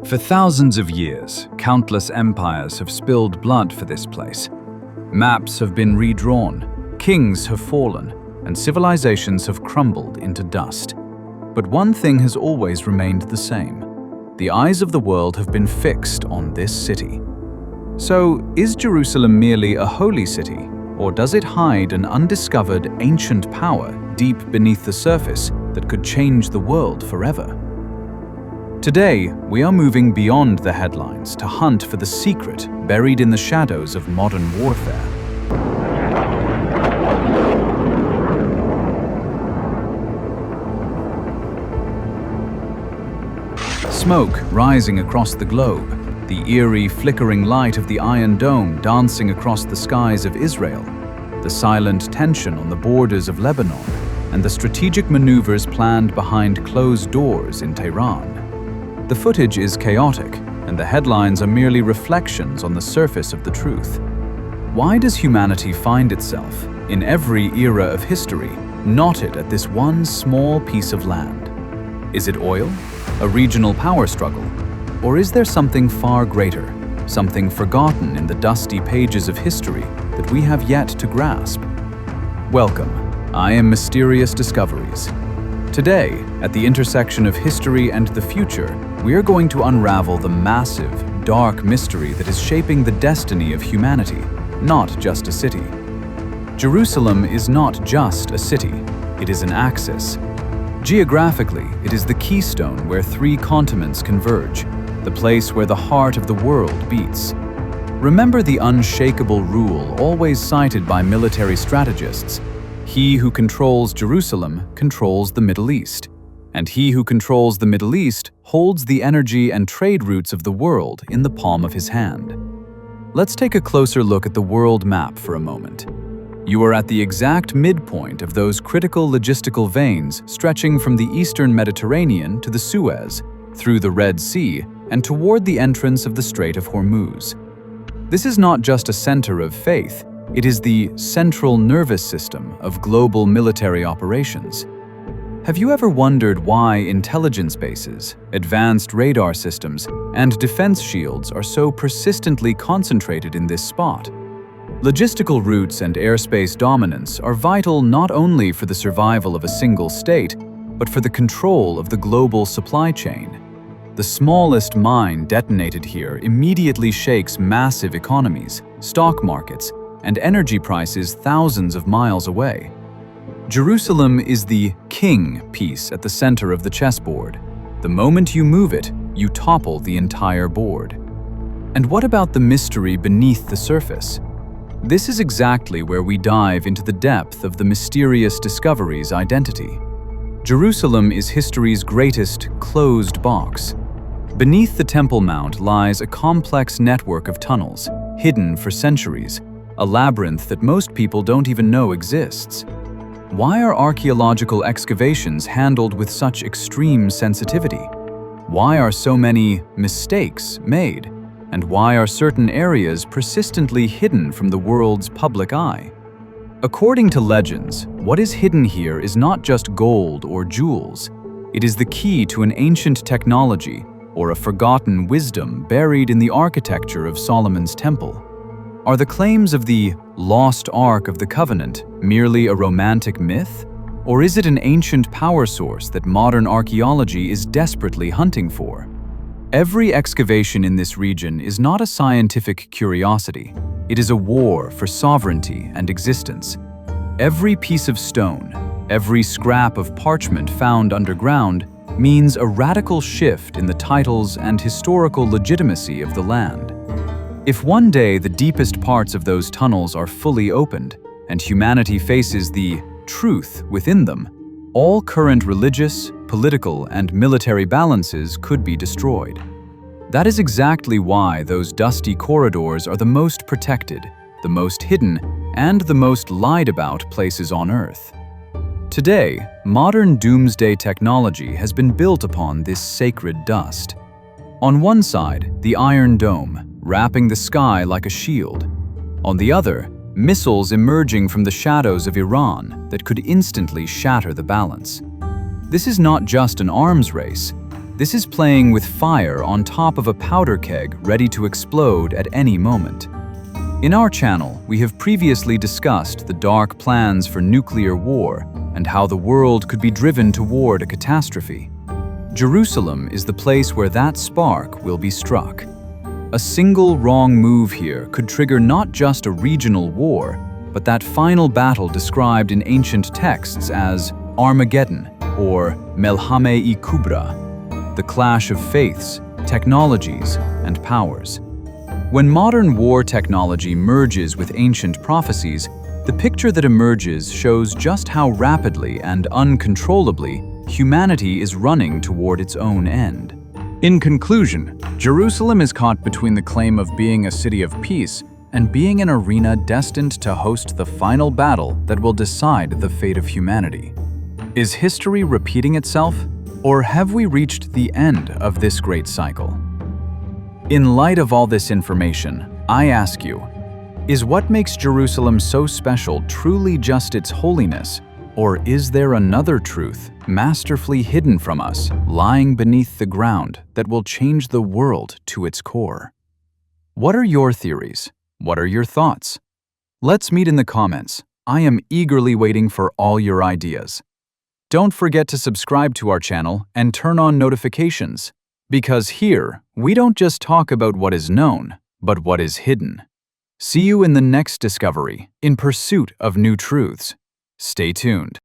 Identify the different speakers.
Speaker 1: For thousands of years, countless empires have spilled blood for this place. Maps have been redrawn, kings have fallen, and civilizations have crumbled into dust. But one thing has always remained the same. The eyes of the world have been fixed on this city. So, is Jerusalem merely a holy city, or does it hide an undiscovered ancient power deep beneath the surface that could change the world forever? Today, we are moving beyond the headlines to hunt for the secret buried in the shadows of modern warfare. Smoke rising across the globe, the eerie flickering light of the Iron Dome dancing across the skies of Israel, the silent tension on the borders of Lebanon, and the strategic maneuvers planned behind closed doors in Tehran. The footage is chaotic, and the headlines are merely reflections on the surface of the truth. Why does humanity find itself, in every era of history, knotted at this one small piece of land? Is it oil? A regional power struggle? Or is there something far greater, something forgotten in the dusty pages of history that we have yet to grasp? Welcome, I am Mysterious Discoveries. Today, at the intersection of history and the future, we are going to unravel the massive, dark mystery that is shaping the destiny of humanity, not just a city. Jerusalem is not just a city, it is an axis. Geographically, it is the keystone where three continents converge, the place where the heart of the world beats. Remember the unshakable rule always cited by military strategists: he who controls Jerusalem controls the Middle East, and he who controls the Middle East holds the energy and trade routes of the world in the palm of his hand. Let's take a closer look at the world map for a moment. You are at the exact midpoint of those critical logistical veins stretching from the eastern Mediterranean to the Suez, through the Red Sea, and toward the entrance of the Strait of Hormuz. This is not just a center of faith, it is the central nervous system of global military operations. Have you ever wondered why intelligence bases, advanced radar systems, and defense shields are so persistently concentrated in this spot? Logistical routes and airspace dominance are vital not only for the survival of a single state, but for the control of the global supply chain. The smallest mine detonated here immediately shakes massive economies, stock markets, and energy prices thousands of miles away. Jerusalem is the king piece at the center of the chessboard. The moment you move it, you topple the entire board. And what about the mystery beneath the surface? This is exactly where we dive into the depth of the Mysterious Discoveries' identity. Jerusalem is history's greatest closed box. Beneath the Temple Mount lies a complex network of tunnels, hidden for centuries, a labyrinth that most people don't even know exists. Why are archaeological excavations handled with such extreme sensitivity? Why are so many mistakes made? And why are certain areas persistently hidden from the world's public eye? According to legends, what is hidden here is not just gold or jewels. It is the key to an ancient technology or a forgotten wisdom buried in the architecture of Solomon's temple. Are the claims of the lost Ark of the Covenant merely a romantic myth? Or is it an ancient power source that modern archaeology is desperately hunting for? Every excavation in this region is not a scientific curiosity. It is a war for sovereignty and existence. Every piece of stone, every scrap of parchment found underground means a radical shift in the titles and historical legitimacy of the land. If one day the deepest parts of those tunnels are fully opened and humanity faces the truth within them, all current religious, political, and military balances could be destroyed. That is exactly why those dusty corridors are the most protected, the most hidden, and the most lied about places on Earth. Today, modern doomsday technology has been built upon this sacred dust. On one side, the Iron Dome, wrapping the sky like a shield. On the other, missiles emerging from the shadows of Iran that could instantly shatter the balance. This is not just an arms race. This is playing with fire on top of a powder keg ready to explode at any moment. In our channel, we have previously discussed the dark plans for nuclear war and how the world could be driven toward a catastrophe. Jerusalem is the place where that spark will be struck. A single wrong move here could trigger not just a regional war, but that final battle described in ancient texts as Armageddon or Melhame-i Kubra, the clash of faiths, technologies, and powers. When modern war technology merges with ancient prophecies, the picture that emerges shows just how rapidly and uncontrollably humanity is running toward its own end. In conclusion, Jerusalem is caught between the claim of being a city of peace and being an arena destined to host the final battle that will decide the fate of humanity. Is history repeating itself, or have we reached the end of this great cycle? In light of all this information, I ask you, is what makes Jerusalem so special truly just its holiness, or is there another truth, masterfully hidden from us, lying beneath the ground that will change the world to its core? What are your theories? What are your thoughts? Let's meet in the comments. I am eagerly waiting for all your ideas. Don't forget to subscribe to our channel and turn on notifications, because here, we don't just talk about what is known, but what is hidden. See you in the next discovery, in pursuit of new truths. Stay tuned.